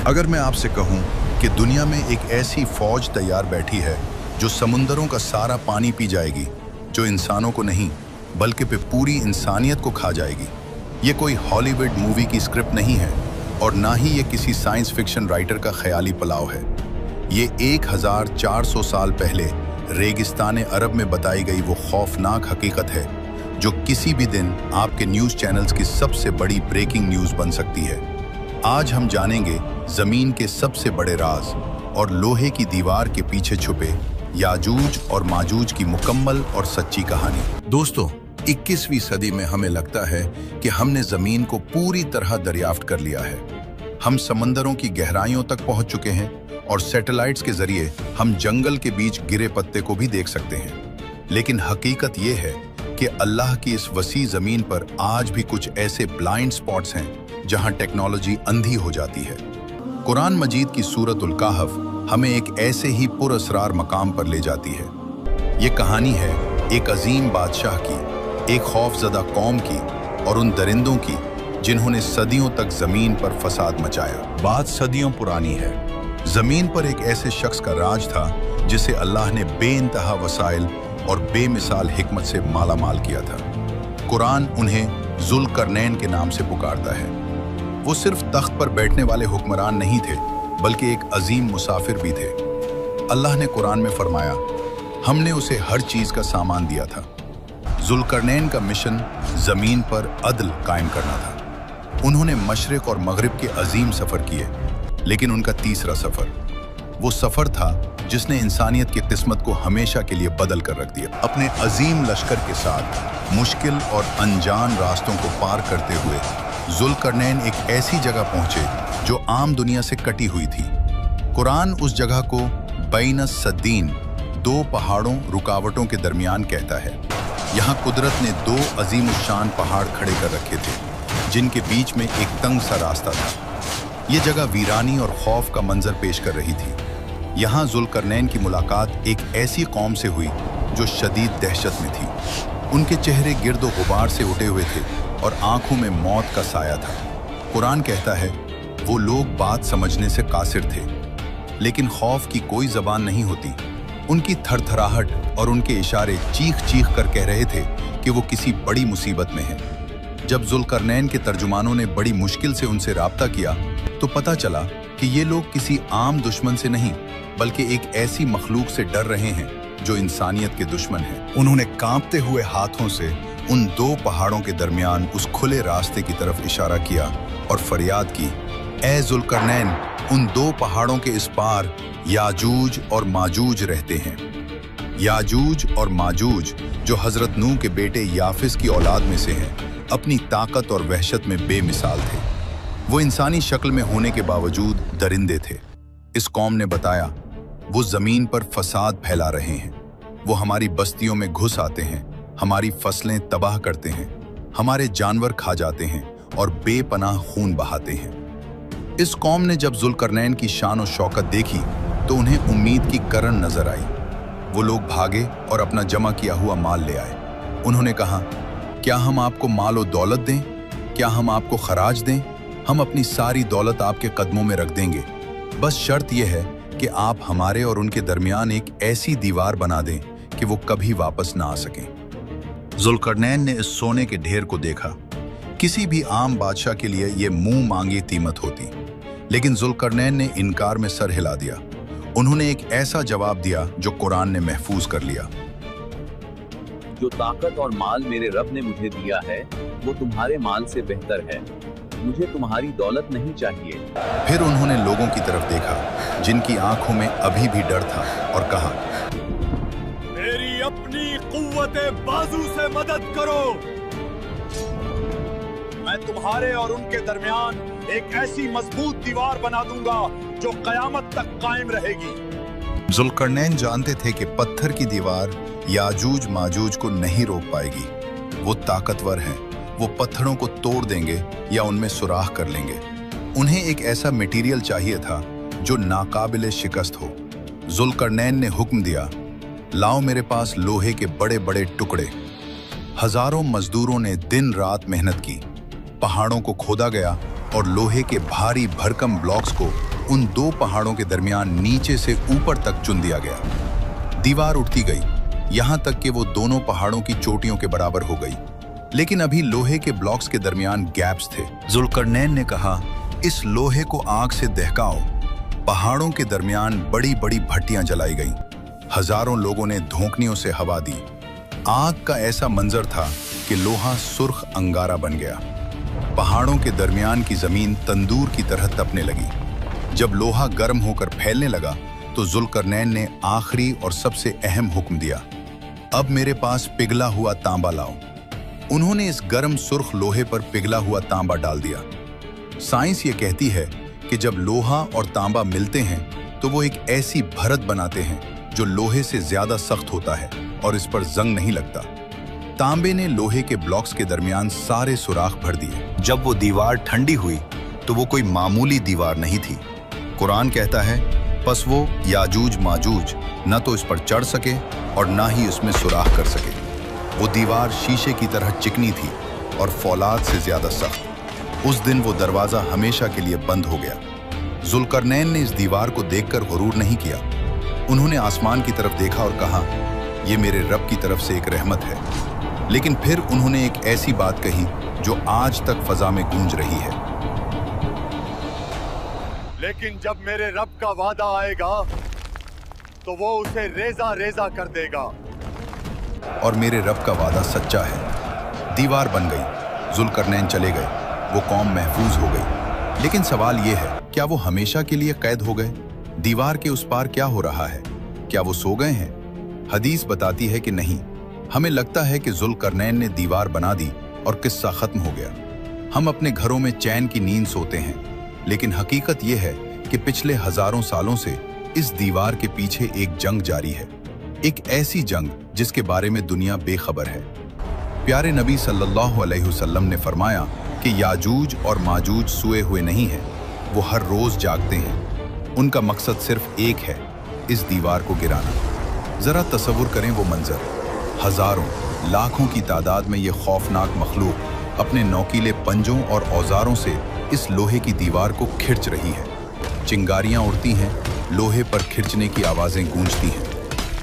अगर मैं आपसे कहूं कि दुनिया में एक ऐसी फौज तैयार बैठी है जो समुंदरों का सारा पानी पी जाएगी, जो इंसानों को नहीं बल्कि पूरी इंसानियत को खा जाएगी। ये कोई हॉलीवुड मूवी की स्क्रिप्ट नहीं है और ना ही ये किसी साइंस फिक्शन राइटर का ख्याली पलाव है। ये 1400 साल पहले रेगिस्तान अरब में बताई गई वो खौफनाक हकीकत है जो किसी भी दिन आपके न्यूज़ चैनल्स की सबसे बड़ी ब्रेकिंग न्यूज़ बन सकती है। आज हम जानेंगे ज़मीन के सबसे बड़े राज और लोहे की दीवार के पीछे छुपे याजूज और माजूज की मुकम्मल और सच्ची कहानी। दोस्तों, 21वीं सदी में हमें लगता है कि हमने ज़मीन को पूरी तरह दरियाफ्त कर लिया है। हम समंदरों की गहराइयों तक पहुंच चुके हैं और सैटेलाइट्स के जरिए हम जंगल के बीच गिरे पत्ते को भी देख सकते हैं। लेकिन हकीकत ये है कि अल्लाह की इस वसी ज़मीन पर आज भी कुछ ऐसे ब्लाइंड स्पॉट्स हैं जहां टेक्नोलॉजी अंधी हो जाती है। कुरान मजीद की सूरतुल कहफ हमें एक ऐसे ही पुरअसरार मकाम पर ले जाती है। ये कहानी है एक अजीम बादशाह की, एक खौफजदा कौम की और उन दरिंदों की जिन्होंने सदियों तक ज़मीन पर फसाद मचाया। बात सदियों पुरानी है। ज़मीन पर एक ऐसे शख्स का राज था जिसे अल्लाह ने बेइंतहा वसाइल और बेमिसाल हिकमत से माला माल किया था। कुरान उन्हें जुल्करनैन के नाम से पुकारता है। वो सिर्फ तख्त पर बैठने वाले हुक्मरान नहीं थे बल्कि एक अजीम मुसाफिर भी थे। अल्लाह ने कुरान में फरमाया, हमने उसे हर चीज़ का सामान दिया था। जुल्करनैन का मिशन ज़मीन पर अदल कायम करना था। उन्होंने मशरिक़ और मगरिब के अजीम सफ़र किए, लेकिन उनका तीसरा सफ़र वो सफ़र था जिसने इंसानियत की किस्मत को हमेशा के लिए बदल कर रख दिया। अपने अजीम लश्कर के साथ मुश्किल और अनजान रास्तों को पार करते हुए जुल्करनैन एक ऐसी जगह पहुंचे जो आम दुनिया से कटी हुई थी। कुरान उस जगह को बैन सद्दीन, दो पहाड़ों रुकावटों के दरमियान कहता है। यहाँ कुदरत ने दो अजीम शान पहाड़ खड़े कर रखे थे जिनके बीच में एक तंग सा रास्ता था। ये जगह वीरानी और खौफ का मंजर पेश कर रही थी। यहाँ जुल्करनैन की मुलाकात एक ऐसी कौम से हुई जो शदीद दहशत में थी। उनके चेहरे गिर्द गुबार से उठे हुए थे और आंखों में मौत का साया था। कुरान कहता है, वो लोग बात समझने से कासिर थे, लेकिन खौफ की कोई ज़बान नहीं होती। उनकी थरथराहट और उनके इशारे चीख चीख कर कह रहे थे कि वो किसी बड़ी मुसीबत में हैं। जब जुल्करनैन के तर्जुमानों ने बड़ी मुश्किल से उनसे राब्ता किया तो पता चला कि ये लोग किसी आम दुश्मन से नहीं बल्कि एक ऐसी मखलूक से डर रहे हैं जो इंसानियत के दुश्मन है। उन्होंने कांपते हुए हाथों से उन दो पहाड़ों के दरमियान उस खुले रास्ते की तरफ इशारा किया और फरियाद की, ए जुल्करनैन, उन दो पहाड़ों के इस पार याजूज और माजूज रहते हैं। याजूज और माजूज जो हजरत नूह के बेटे याफिस की औलाद में से हैं, अपनी ताकत और वहशत में बेमिसाल थे। वो इंसानी शक्ल में होने के बावजूद दरिंदे थे। इस कौम ने बताया, वो ज़मीन पर फसाद फैला रहे हैं। वो हमारी बस्तियों में घुस आते हैं, हमारी फसलें तबाह करते हैं, हमारे जानवर खा जाते हैं और बेपनाह खून बहाते हैं। इस कौम ने जब जुल्करनैन की शान और शौकत देखी तो उन्हें उम्मीद की करन नजर आई। वो लोग भागे और अपना जमा किया हुआ माल ले आए। उन्होंने कहा, क्या हम आपको माल और दौलत दें? क्या हम आपको खराज दें? हम अपनी सारी दौलत आपके कदमों में रख देंगे। बस शर्त यह है कि आप हमारे और उनके दरमियान एक ऐसी दीवार बना दें कि वो कभी वापस ना आ सकें। जुल्करनैन ने इस सोने के ढेर को देखा। किसी भी आम बादशाह के लिए ये मुंह मांगी कीमत होती, लेकिन जुल्करनैन ने इनकार में सर हिला दिया। उन्होंने एक ऐसा जवाब दिया जो कुरान ने महफूज कर लिया। जो ताकत और माल मेरे रब ने मुझे दिया है वो तुम्हारे माल से बेहतर है। मुझे तुम्हारी दौलत नहीं चाहिए। फिर उन्होंने लोगों की तरफ देखा जिनकी आंखों में अभी भी डर था और कहा, मेरी अपनी कुव्वते बाजू से मदद करो। मैं तुम्हारे और उनके दरमियान एक ऐसी मजबूत दीवार बना दूंगा जो कयामत तक कायम रहेगी। जुल्करनैन जानते थे कि पत्थर की दीवार याजूज माजूज को नहीं रोक पाएगी। वो ताकतवर हैं, वो पत्थरों को तोड़ देंगे या उनमें सुराख कर लेंगे। उन्हें एक ऐसा मटेरियल चाहिए था जो नाकाबिले शिकस्त हो। जुल्करनैन ने हुक्म दिया, लाओ मेरे पास लोहे के बड़े बड़े टुकड़े। हजारों मजदूरों ने दिन रात मेहनत की। पहाड़ों को खोदा गया और लोहे के भारी भरकम ब्लॉक्स को उन दो पहाड़ों के दरमियान नीचे से ऊपर तक चुन दिया गया। दीवार उठती गई, यहाँ तक कि वो दोनों पहाड़ों की चोटियों के बराबर हो गई। लेकिन अभी लोहे के ब्लॉक्स के दरमियान गैप्स थे। जुल्करनैन ने कहा, इस लोहे को आग से दहकाओ। पहाड़ों के दरमियान बड़ी बड़ी भट्टियां जलाई गईं। हजारों लोगों ने धोंकनियों से हवा दी। आग का ऐसा मंजर था कि लोहा सुर्ख अंगारा बन गया। पहाड़ों के दरमियान की जमीन तंदूर की तरह तपने लगी। जब लोहा गर्म होकर फैलने लगा तो जुल्करनैन ने आखिरी और सबसे अहम हुक्म दिया, अब मेरे पास पिघला हुआ तांबा लाओ। उन्होंने इस गर्म सुर्ख लोहे पर पिघला हुआ तांबा डाल दिया। साइंस ये कहती है कि जब लोहा और तांबा मिलते हैं तो वो एक ऐसी भरत बनाते हैं जो लोहे से ज्यादा सख्त होता है और इस पर जंग नहीं लगता। तांबे ने लोहे के ब्लॉक्स के दरमियान सारे सुराख भर दिए। जब वो दीवार ठंडी हुई तो वो कोई मामूली दीवार नहीं थी। कुरान कहता है, बस वो याजूज माजूज न तो इस पर चढ़ सके और ना ही उसमें सुराख कर सके। वो दीवार शीशे की तरह चिकनी थी और फौलाद से ज्यादा सख्त। उस दिन वो दरवाजा हमेशा के लिए बंद हो गया। जुल्करनैन ने इस दीवार को देखकर गुरूर नहीं किया। उन्होंने आसमान की तरफ देखा और कहा, यह मेरे रब की तरफ से एक रहमत है। लेकिन फिर उन्होंने एक ऐसी बात कही जो आज तक फजा में गूंज रही है, लेकिन जब मेरे रब का वादा आएगा तो वो उसे रेजा रेजा कर देगा। और मेरे रब का वादा सच्चा है। दीवार बन गई, जुल्करनैन चले गए, वो कौम महफूज हो गई। लेकिन सवाल ये है, क्या वो हमेशा के लिए कैद हो गए? दीवार के उस पार क्या हो रहा है? क्या वो सो गए हैं? हदीस बताती है कि नहीं। हमें लगता है कि जुल्करनैन ने दीवार बना दी और किस्सा खत्म हो गया। हम अपने घरों में चैन की नींद सोते हैं, लेकिन हकीकत यह है कि पिछले हजारों सालों से इस दीवार के पीछे एक जंग जारी है। एक ऐसी जंग जिसके बारे में दुनिया बेखबर है। प्यारे नबी सल्लल्लाहु अलैहि वसल्लम ने फरमाया कि याजूज और माजूज सोए हुए नहीं हैं, वो हर रोज जागते हैं। उनका मकसद सिर्फ एक है, इस दीवार को गिराना। जरा तसव्वुर करें वो मंजर। हजारों लाखों की तादाद में ये खौफनाक मखलूक अपने नौकीले पंजों और औजारों से इस लोहे की दीवार को खिंच रही है। चिंगारियां उड़ती हैं, लोहे पर खिंचने की आवाजें गूंजती हैं।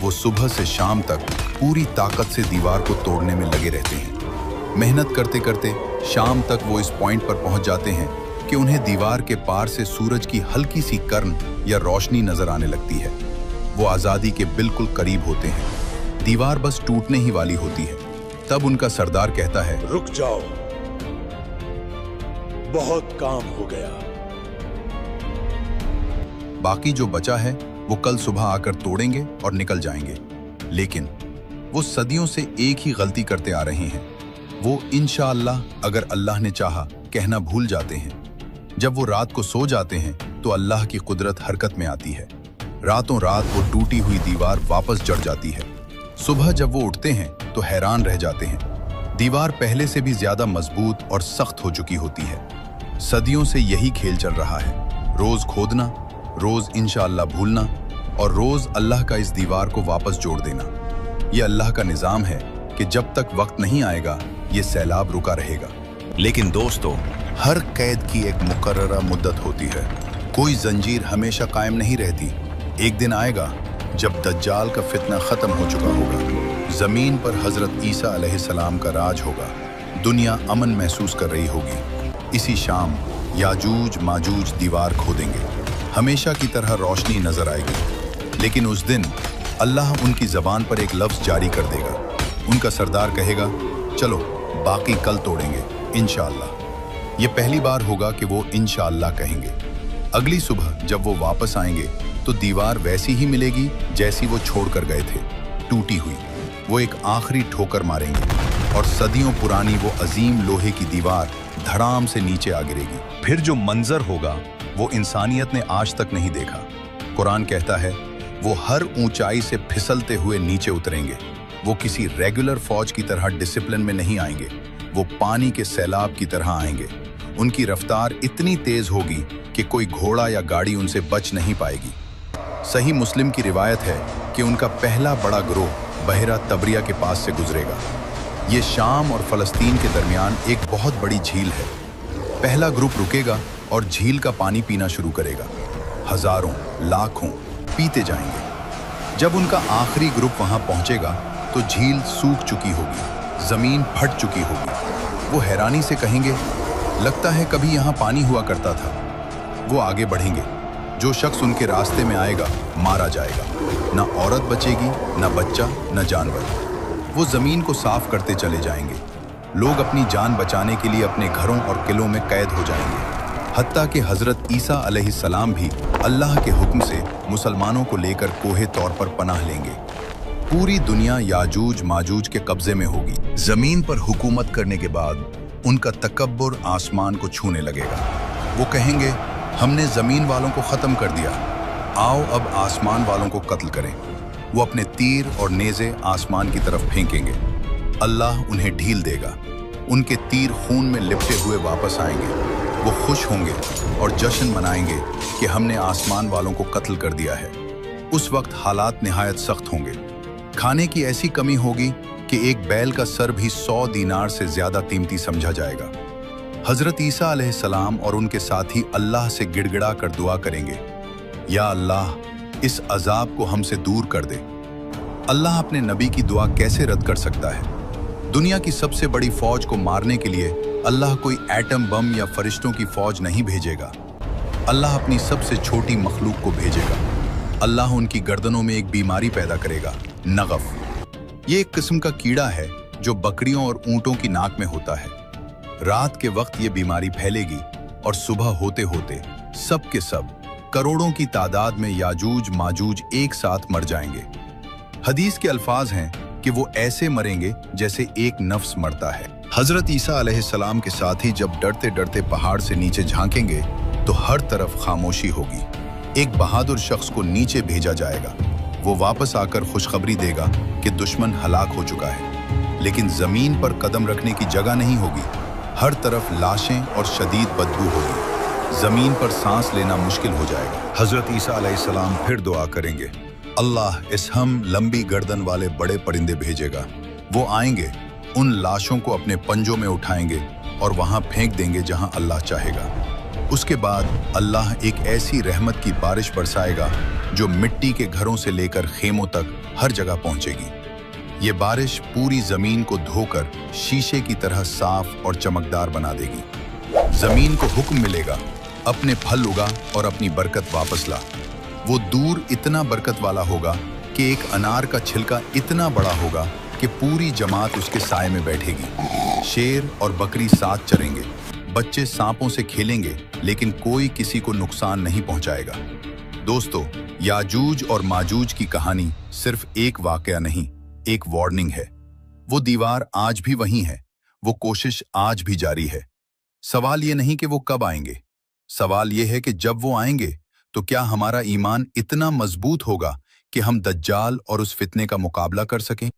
वो सुबह से शाम तक पूरी ताकत से दीवार को तोड़ने में लगे रहते हैं। मेहनत करते करते शाम तक वो इस पॉइंट पर पहुंच जाते हैं कि उन्हें दीवार के पार से सूरज की हल्की सी किरण या रोशनी नजर आने लगती है। वो आजादी के बिल्कुल करीब होते हैं। दीवार बस टूटने ही वाली होती है। तब उनका सरदार कहता है, रुक जाओ, बहुत काम हो गया। बाकी जो बचा है वो कल सुबह आकर तोड़ेंगे और निकल जाएंगे। लेकिन वो सदियों से एक ही गलती करते आ रहे हैं। वो इंशाअल्लाह, अगर अल्लाह ने चाहा, कहना भूल जाते हैं। जब वो रात को सो जाते हैं तो अल्लाह की कुदरत हरकत में आती है। रातों रात वो टूटी हुई दीवार वापस जड़ जाती है। सुबह जब वो उठते हैं तो हैरान रह जाते हैं। दीवार पहले से भी ज्यादा मजबूत और सख्त हो चुकी होती है। सदियों से यही खेल चल रहा है, रोज खोदना, रोज इंशाअल्लाह भूलना और रोज अल्लाह का इस दीवार को वापस जोड़ देना। ये अल्लाह का निजाम है कि जब तक वक्त नहीं आएगा ये सैलाब रुका रहेगा। लेकिन दोस्तों, हर कैद की एक मुकर्ररा मुद्दत होती है। कोई जंजीर हमेशा कायम नहीं रहती। एक दिन आएगा जब दज्जाल का फितना खत्म हो चुका होगा। जमीन पर हजरत ईसा अलैहिस्सलाम का राज होगा। दुनिया अमन महसूस कर रही होगी। इसी शाम याजूज माजूज दीवार खोदेंगे। हमेशा की तरह रोशनी नजर आएगी। लेकिन उस दिन अल्लाह उनकी जबान पर एक लफ्ज जारी कर देगा। उनका सरदार कहेगा, चलो बाकी कल तोड़ेंगे इंशाअल्लाह। ये पहली बार होगा कि वो इंशाअल्लाह कहेंगे। अगली सुबह जब वो वापस आएंगे तो दीवार वैसी ही मिलेगी जैसी वो छोड़ कर गए थे, टूटी हुई। वो एक आखिरी ठोकर मारेंगे और सदियों पुरानी वो अजीम लोहे की दीवार धड़ाम से नीचे आ गिरेगी। फिर जो मंजर होगा वो इंसानियत ने आज तक नहीं देखा। कुरान कहता है, वो हर ऊंचाई से फिसलते हुए नीचे उतरेंगे। वो किसी रेगुलर फौज की तरह डिसिप्लिन में नहीं आएंगे। वो पानी के सैलाब की तरह आएंगे। उनकी रफ्तार इतनी तेज होगी कि कोई घोड़ा या गाड़ी उनसे बच नहीं पाएगी। सही मुस्लिम की रिवायत है कि उनका पहला बड़ा गिरोह बहरा तबरिया के पास से गुजरेगा। ये शाम और फलस्तीन के दरमियान एक बहुत बड़ी झील है। पहला ग्रुप रुकेगा और झील का पानी पीना शुरू करेगा। हजारों, लाखों पीते जाएंगे। जब उनका आखिरी ग्रुप वहां पहुंचेगा तो झील सूख चुकी होगी, जमीन फट चुकी होगी। वो हैरानी से कहेंगे, लगता है कभी यहाँ पानी हुआ करता था। वो आगे बढ़ेंगे। जो शख्स उनके रास्ते में आएगा मारा जाएगा। ना औरत बचेगी, ना बच्चा, ना जानवर। वो जमीन को साफ करते चले जाएंगे। लोग अपनी जान बचाने के लिए अपने घरों और किलों में कैद हो जाएंगे। हत्ता कि हजरत ईसा अलैहिस्सलाम भी अल्लाह के हुक्म से मुसलमानों को लेकर कोहे तौर पर पनाह लेंगे। पूरी दुनिया याजूज माजूज के कब्जे में होगी। जमीन पर हुकूमत करने के बाद उनका तकब्बुर आसमान को छूने लगेगा। वो कहेंगे, हमने जमीन वालों को खत्म कर दिया, आओ अब आसमान वालों को कत्ल करें। वो अपने तीर और नेज़े आसमान की तरफ फेंकेंगे। अल्लाह उन्हें ढील देगा। उनके तीर खून में लिपटे हुए वापस आएंगे। वो खुश होंगे और जश्न मनाएंगे कि हमने आसमान वालों को कत्ल कर दिया है। उस वक्त हालात निहायत सख्त होंगे। खाने की ऐसी कमी होगी कि एक बैल का सर भी 100 दीनार से ज्यादा कीमती समझा जाएगा। हजरत ईसा अलैहिस्सलाम और उनके साथी अल्लाह से गिड़गिड़ा कर दुआ करेंगे, या अल्लाह, इस अजाब को हमसे दूर कर दे। अल्लाह अपने नबी की दुआ कैसे रद्द कर सकता है? दुनिया की सबसे बड़ी फौज को मारने के लिए अल्लाह कोई एटम बम या फरिश्तों की फौज नहीं भेजेगा। अल्लाह अपनी सबसे छोटी मखलूक को भेजेगा। अल्लाह उनकी गर्दनों में एक बीमारी पैदा करेगा, नगफ। ये एक किस्म का कीड़ा है जो बकरियों और ऊंटों की नाक में होता है। रात के वक्त ये बीमारी फैलेगी और सुबह होते होते सब के सब करोड़ों की तादाद में याजूज माजूज एक साथ मर जाएंगे। हदीस के अल्फाज हैं कि वो ऐसे मरेंगे जैसे एक नफ्स मरता है। हजरत ईसा अलैहिस्सलाम के साथी जब डरते डरते पहाड़ से नीचे झांकेंगे तो हर तरफ खामोशी होगी। एक बहादुर शख्स को नीचे भेजा जाएगा। वो वापस आकर खुशखबरी देगा कि दुश्मन हलाक हो चुका है, लेकिन जमीन पर कदम रखने की जगह नहीं होगी। हर तरफ लाशें और शदीद बदबू होगी। जमीन पर सांस लेना मुश्किल हो जाएगा। हजरत ईसा अलैहिस्सलाम फिर दुआ करेंगे, अल्लाह इस हम लंबी गर्दन वाले बड़े परिंदे भेजेगा। वो आएंगे, उन लाशों को अपने पंजों में उठाएंगे और वहां फेंक देंगे जहां अल्लाह चाहेगा। उसके बाद अल्लाह एक ऐसी रहमत की बारिश बरसाएगा जो मिट्टी के घरों से लेकर खेमों तक हर जगह पहुंचेगी। ये बारिश पूरी जमीन को धोकर शीशे की तरह साफ और चमकदार बना देगी। जमीन को हुक्म मिलेगा, अपने फल उगा और अपनी बरकत वापस ला। वो दूर इतना बरकत वाला होगा कि एक अनार का छिलका इतना बड़ा होगा कि पूरी जमात उसके साए में बैठेगी। शेर और बकरी साथ चरेंगे। बच्चे सांपों से खेलेंगे, लेकिन कोई किसी को नुकसान नहीं पहुंचाएगा। दोस्तों, याजूज और माजूज की कहानी सिर्फ एक वाकया नहीं, एक वार्निंग है। वो दीवार आज भी वहीं है, वो कोशिश आज भी जारी है। सवाल ये नहीं कि वो कब आएंगे, सवाल ये है कि जब वो आएंगे तो क्या हमारा ईमान इतना मजबूत होगा कि हम दज्जाल और उस फितने का मुकाबला कर सकें।